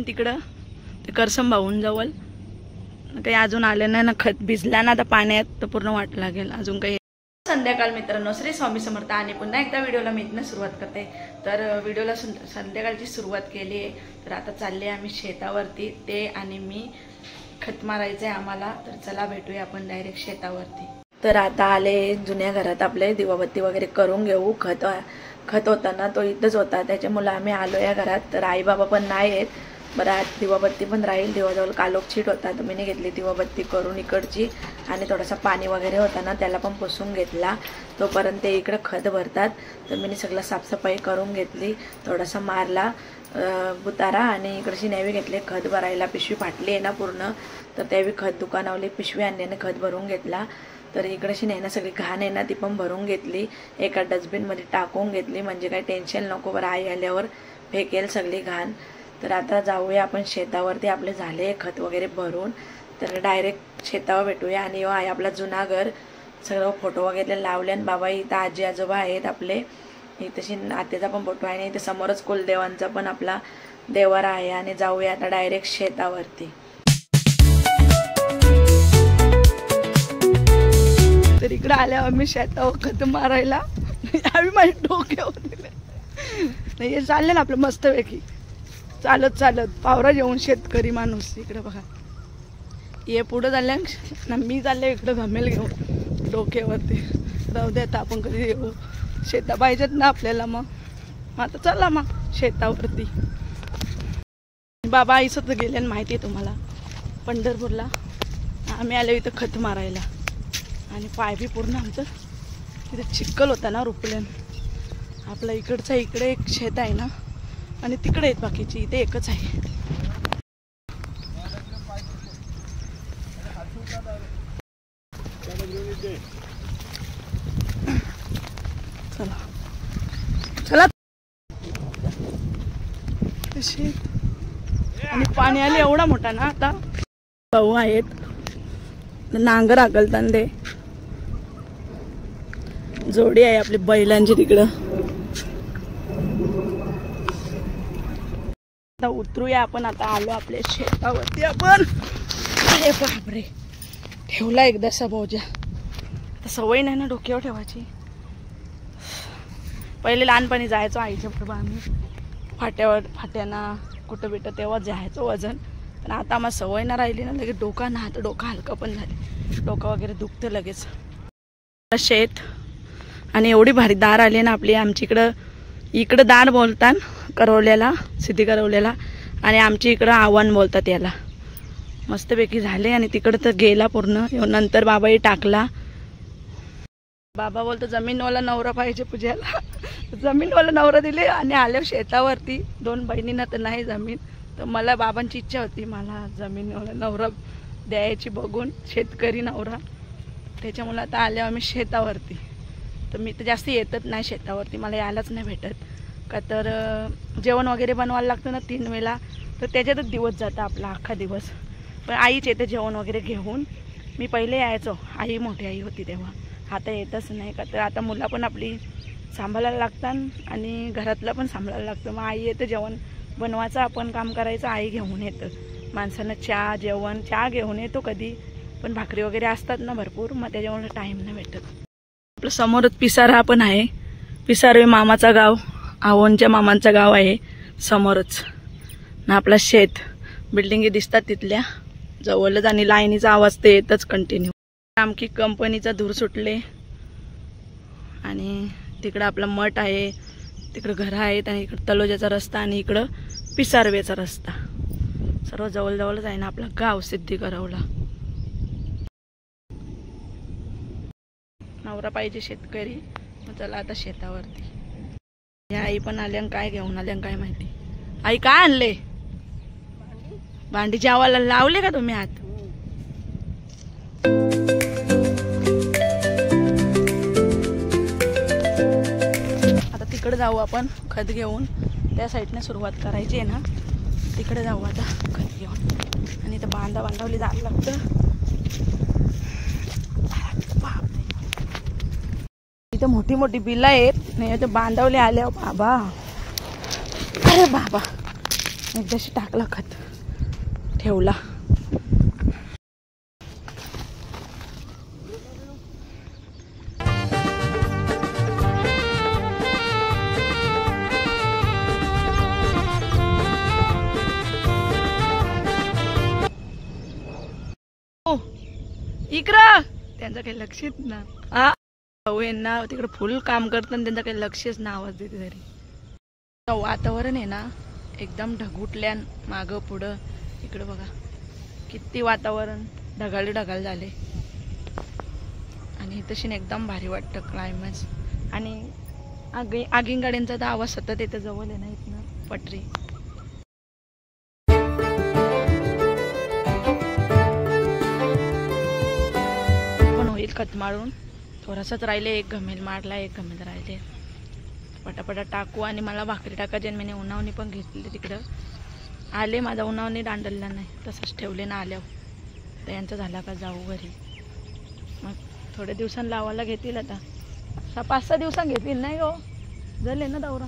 तिकडं ते करसम भाऊन जवळ काही अजून आले नाही ना, खत भिजला ना आता पाण्यात तर पूर्ण वाट लागेल अजून काही। संध्याकाळ मित्रांनो, श्री स्वामी समर्थ आणि पुन्हा एकदा व्हिडिओला मी इथनं सुरुवात करते। तर व्हिडिओला संध्याकाळची सुरुवात केली आहे। तर आता चालले आम्ही शेतावरती, ते आणि मी खत मारायचं आहे आम्हाला। तर चला भेटूया आपण डायरेक्ट शेतावरती। तर आता आले जुन्या घरात आपले दिवाबत्ती वगैरे करून घेऊ। खत होता ना तो इथंच होता, त्याच्यामुळे आम्ही आलो या घरात। तर आई बाबा पण नाही आहेत, बरं आज दिवाबत्ती पण राहील। दिवाजवळ कालोख छीट होता तर मी घेतली दिवाबत्ती करून इकडची, आणि थोडासा पाणी वगैरे होता ना त्याला पण पुसून घेतला। तोपर्यंत ते इकडे खत भरतात तर मी सगळं साफसफाई करून घेतली, थोडासा मारला बुतारा, आणि इकडची नेवी घेतली खत भरायला। पिशवी फाटली आहे ना पूर्ण, तर त्यावेळी खत दुकानावली पिशवी आणल्याने खत भरून घेतला। तर इकडची नाही ना सगळी घाण आहे ना ती पण भरून घेतली, एका डस्टबिनमध्ये टाकून घेतली, म्हणजे काही टेन्शन नको, बरं आई आल्यावर फेकेल सगळी घाण। तर आता जाऊया आपण शेतावरती, आपले झाले खत वगैरे भरून, तर डायरेक्ट शेतावर भेटूया। आणि आहे आपला जुना घर, सगळं फोटो वगैरे लावले, आणि बाबा इथं आजी आजोबा आहेत आपले, इथशी आत्याचा पण फोटो आहे, आणि इथे समोरच कुलदेवांचा पण आपला देवारा आहे। आणि जाऊया आता डायरेक्ट शेतावरती। तर इकडे आल्यावर आम्ही शेतावर खत मारायला, आम्ही माझे डोके होते नाही, हे चालले ना आपलं मस्तपैकी चालत चालत पावरा जेवून शेतकरी माणूस। इकडे बघा ये पुढं चालल्या ना, मी चालले इकडे घमेल घेऊन डोक्यावरती। राहू दे आता आपण कधी येऊ, शेता पाहिजेत ना आपल्याला। मग आता चला मग शेतावरती। बाबा आईसच गेले माहिती आहे तुम्हाला पंढरपूरला, आम्ही आलो इथं खत मारायला, आणि पाय बी पूर्ण आमचं तिथे चिखल होता ना रुपल्यान। आपला इकडचा इकडे एक शेत आहे ना, आणि तिकडे आहेत बाकीची, इथे एकच आहे। चला चला शेत, आणि पाणी आले एवढा मोठा ना, आता भाऊ आहेत नांगर हाकलताना ते जोडी आहे आपली बैलांची तिकडं। आता उतरूया आपण, आता आलो आपल्या शेतावरती आपण। अरे बापरे, ठेवला एकदासा भाऊजा, आता सवय नाही ना डोक्यावर ठेवायची। पहिले लहानपणी जायचो आईच्या बरोबर आम्ही फाट्याना कुठं बिटं, तेव्हा जायचो वजन, पण आता मग सवय ना राहिली ना, लगेच डोका ना, आता डोका हलका पण झाले, डोका वगैरे दुखतं लगेच। शेत आणि एवढी भारी दार आली ना आपली, आमची इकडं दार बोलतात करवल्याला, सिद्धी करवल्याला, आणि आमची इकडं आव्हान बोलतात याला। मस्तपैकी झाले, आणि तिकडं तर गेला पूर्ण। नंतर बाबाही टाकला, बाबा बोलतो जमीनवाला नवरा पाहिजे पूजाला, जमीनवाला नवरा दिले। आणि आले शेतावरती, 2 बहिणींना तर नाही जमीन, तर मला बाबांची इच्छा होती मला जमीनवाला नवरा द्यायची बघून, शेतकरी नवरा, त्याच्यामुळे आता आल्यावर आम्ही शेतावरती। तर मी तर जास्त येतच नाही शेतावरती, मला यायलाच नाही भेटत, का तर जेवण वगैरे बनवायला लागतं ना 3 वेळा, तर त्याच्यातच दिवस जातं आपला अख्खा दिवस। पण आईच येते जेवण वगैरे घेऊन, मी पहिले यायचो, आई मोठी आई होती तेव्हा, आता येतच नाही, का तर आता मुलं पण आपली सांभाळायला लागतात, आणि घरातलं पण सांभाळायला लागतं। मग आई येतं जेवण बनवायचं, आपण काम करायचं, आई घेऊन येतं माणसांना चहा जेवण, चहा घेऊन येतो कधी, पण भाकरी वगैरे असतात ना भरपूर, मग त्याच्यामुळे टाईम नाही भेटत। आपलं समोरच पिसारा पण आहे, पिसारे मामाचा गाव, आवनच्या मामांचा गाव आहे समोरच ना। आपला शेत, बिल्डिंगी दिसतात तिथल्या जवळच, आणि लाईनीचा आवाज ते येतच कंटिन्यू। आमकी कंपनीचा धूर सुटले, आणि तिकडं आपला मठ आहे, तिकडं घरं आहेत, आणि इकडं तलोजाचा रस्ता, आणि इकडं पिसारवेचा रस्ता, सर्व जवळजवळच आहे ना आपलं गाव सिद्धी करवला। नवरा पाहिजे शेतकरी, मग चला आता शेतावरती। या आई पण आल्या, काय घेऊन आल्या काय माहिती। आई काय आणले? भांडी जेवायला लावले का तुम्ही हात? आता तिकडे जाऊ आपण खत घेऊन, त्या साईडने सुरुवात करायची आहे ना, तिकडे जाऊ आता खत घेऊन। आणि इथं बांधावली जायला लागतं, इथं मोठी मोठी बिलं आहेत, नाही तर बांधावले आल्या बाबा, अरे बाबा एकदाशी टाकला खत ठेवला. इकडं त्यांचं काही लक्षच ना. भाऊ यांना तिकडे फुल काम करताना त्यांचं काही लक्षच ना. आवाज देते तरी. वातावरण आहे ना एकदम ढगुटल्यान मागं पुढं. इकडं बघा किती वातावरण ढगाळ ढगाळ झाले आणि तशी एकदम भारी वाटतं क्लायमेट. आणि आगीन गाड्यांचा तर आवाज सतत येतं जवळ आहे ना इथनं पटरी. पण होईल खत मारून. थोडासाच राहिले. एक घमेल मारला, एक घमेल राहिले. पटापटा टाकू. आणि मला भाकरी टाकायची आणि मी उन्हावणी पण घेतली. तिकडं आले. माझा उन्हावणी दांडलला नाही तसंच ठेवले ना आल्यावर. तर यांचं झाला का जाऊ घरी. मग थोड्या दिवसांनी लावायला घेतील. आता 5-6 दिवसांनी घेतील नाही हो. झाले ना दौरा.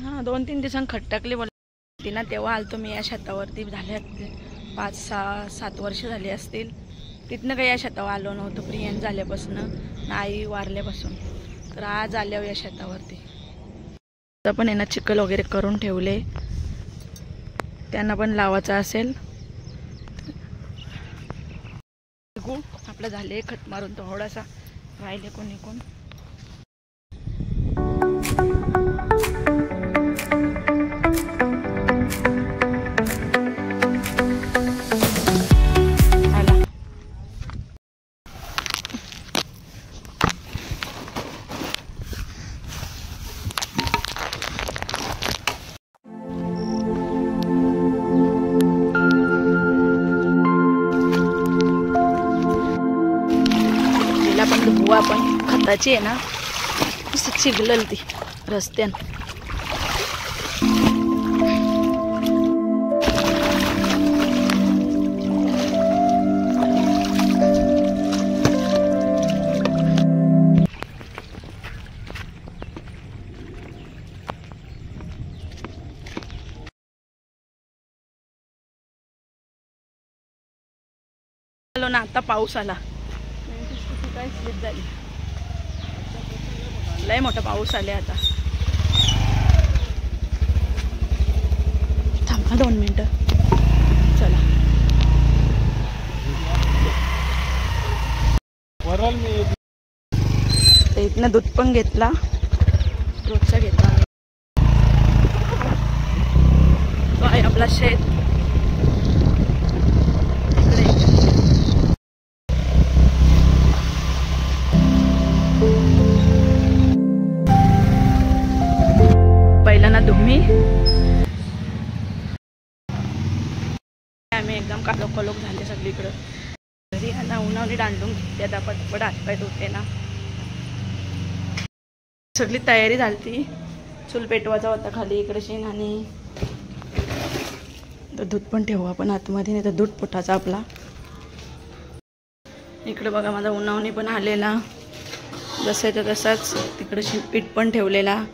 हां 2-3 दिवसांनी खट टाकली बोलती ना. तेव्हा आलतो मी या शेतावरती. झाले 5-6-7 वर्ष झाली असतील. तिथनं काही या शेतावर आलो नव्हतं प्रियन झाल्यापासून ना आई वारल्यापासून. तर आज आल्यावर या शेतावरती. आता पण यांना चिखल वगैरे करून ठेवले. त्यांना पण लावायचं असेल. आपलं झाले खत मारून. थोडासा राहिले कोणी कोण. पण खताची आहे ना चिगलल ती रस्त्यान. आलो ना आता पाऊस आला. काय स्लिप झाली. लय मोठा पाऊस आले. आता थांबा 2 मिनिटं. चला इथनं दूध पण घेतला. रोजचा घेतला. तो आहे आपला शेत. पहिला धुमी आम्ही एकदम कालोख झाले सगळीकडं. घरी आता उन्हावली दांडून घेतली. आता पटपट हातपाय धुते ना. सगळी तयारी झाली. चूल पेटवायचा होता खाली इकडे शेण. आणि दूध पण ठेवू आपण आतमध्ये नाही तर दूध पोटाचा आपला. इकडे बघा माझा उन्हावणी पण आलेला जसं तर तसाच. तिकडे पीठ पण ठेवलेला.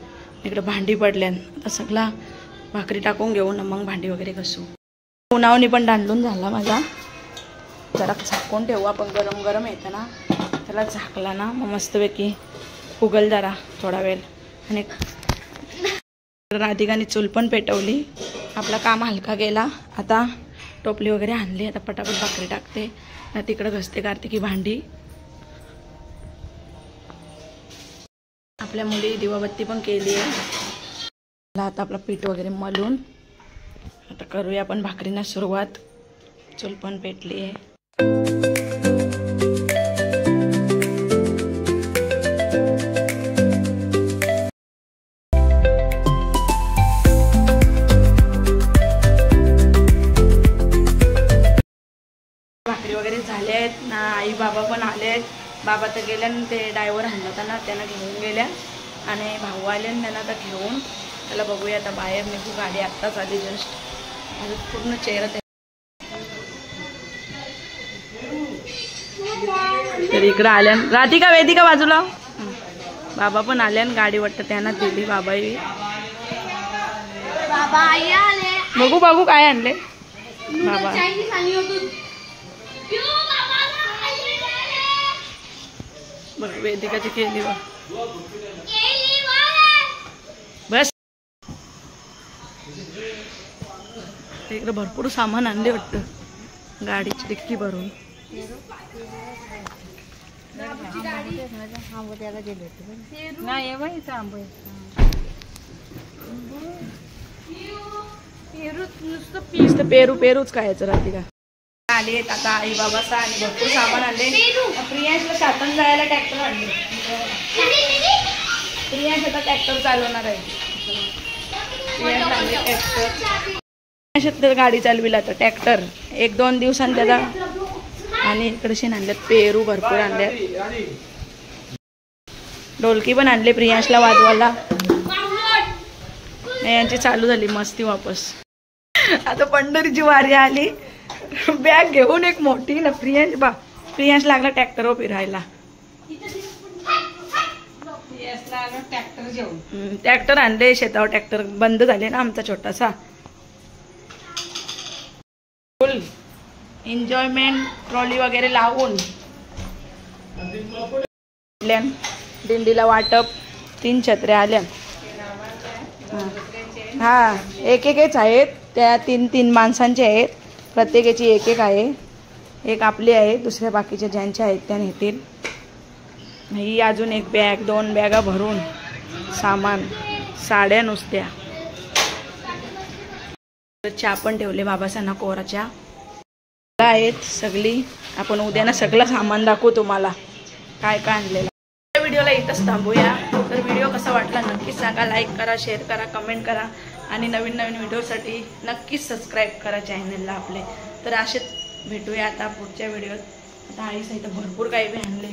इकडे भांडी पडल्यान. आता सगळा भाकरी टाकून घेऊ ना मग भांडी वगैरे घसू. उन्हावणी पण दांडून झाला माझा. जरा झाकून ठेवू आपण. गरम गरम येतं ना त्याला झाकला ना मग मस्तपैकी उगल जरा थोडा वेळ. आणि राधिकाने चूल पण पेटवली. आपला काम हलका गेला. आता टोपली वगैरे आणली. आता पटापट भाकरी टाकते ना. तिकडं घसते काढते की भांडी. आपल्या मुली दिवाबत्ती पण केली आहे. आता आपलं पीठ वगैरे मलून आता करूया आपण भाकरींना सुरुवात. चूल पण पेटली आहे. भाकरी वगैरे झाले आहेत ना. आई बाबा पण आले आहेत. बाबा तर गेल्या ते ड्रायव्हर आणला होता ना त्यांना घेऊन गेल्या. आणि भाऊ आले त्यांना आता घेऊन. त्याला बघूया आता बाहेर निघू. गाडी आत्ताच आली जस्ट. माझं पूर्ण चेहरा. तर इकडं आल्या राधिका वेदिका बाजूला. बाबा पण आल्यान गाडी वाटतं त्यांना दिली. बाबाही बघू बघू काय आणले बाबा. बघ वेदिकाची केली बघ. बस इकडे भरपूर सामान आणले वाटतं गाडीची डिक्की भरून. नुसतं पेरू पेरूच खायचं राहते का. आले आता आई बाबाचा आणि भरपूर सामान आणले. प्रियांशला सातन जायला ट्रॅक्टर आणले. प्रियांश आता ट्रॅक्टर चालवणार आहे. प्रियांश आणले ट्रॅक्टर. गाडी चालविला आता ट्रॅक्टर 1-2 दिवसांनी त्याचा. आणि इकडे आणल्यात पेरू भरपूर आणल्यात. ढोलकी पण आणले प्रियांशला वाजवायला. यांची चालू झाली मस्ती वापस. आता पंढरीची वारी आली. बॅग घेऊन एक मोठी ना प्रियांश लागला ट्रॅक्टरवर फिरायला. ट्रॅक्टर आणले शेतावर. ट्रॅक्टर बंद झाले ना आमचा छोटासा. फुल एन्जॉयमेंट ट्रॉली वगैरे लावून दिंडीला वाटप. 3 छत्र्या आल्या. हा एकच आहेत. त्या 3 माणसांचे आहेत. प्रत्येकाची एक आहे. एक आपली आहे. दुसऱ्या बाकीच्या ज्यांच्या आहेत त्या नेतील. ही अजून एक बॅग 2 बॅगा भरून सामान. साड्या नुसत्या. चहा पण ठेवले बाबासांना कोरा चहा आहेत सगळी. आपण उद्या ना सगळं सामान दाखवू तुम्हाला काय काय आणलेलं. व्हिडिओला इथंच थांबूया. तर व्हिडिओ कसा वाटला नक्कीच सांगा. लाईक करा, शेअर करा, कमेंट करा आणि नवीन व्हिडिओसाठी नक्कीच सबस्क्राईब करा चॅनलला आपले. तर असेच भेटूया आता पुढच्या व्हिडिओत. आता आईस इथं भरपूर काही बी आणले.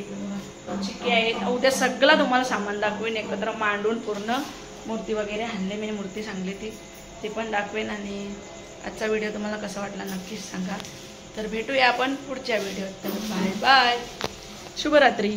चिक्की आहेत. उद्या सगळं तुम्हाला सामान दाखवेन एकत्र मांडून. पूर्ण मूर्ती वगैरे आणले. मी मूर्ती सांगली ती पण दाखवेन. आणि आजचा व्हिडिओ तुम्हाला कसा वाटला नक्कीच सांगा. तर भेटूया आपण पुढच्या व्हिडिओत. तर बाय बाय. शुभरात्री.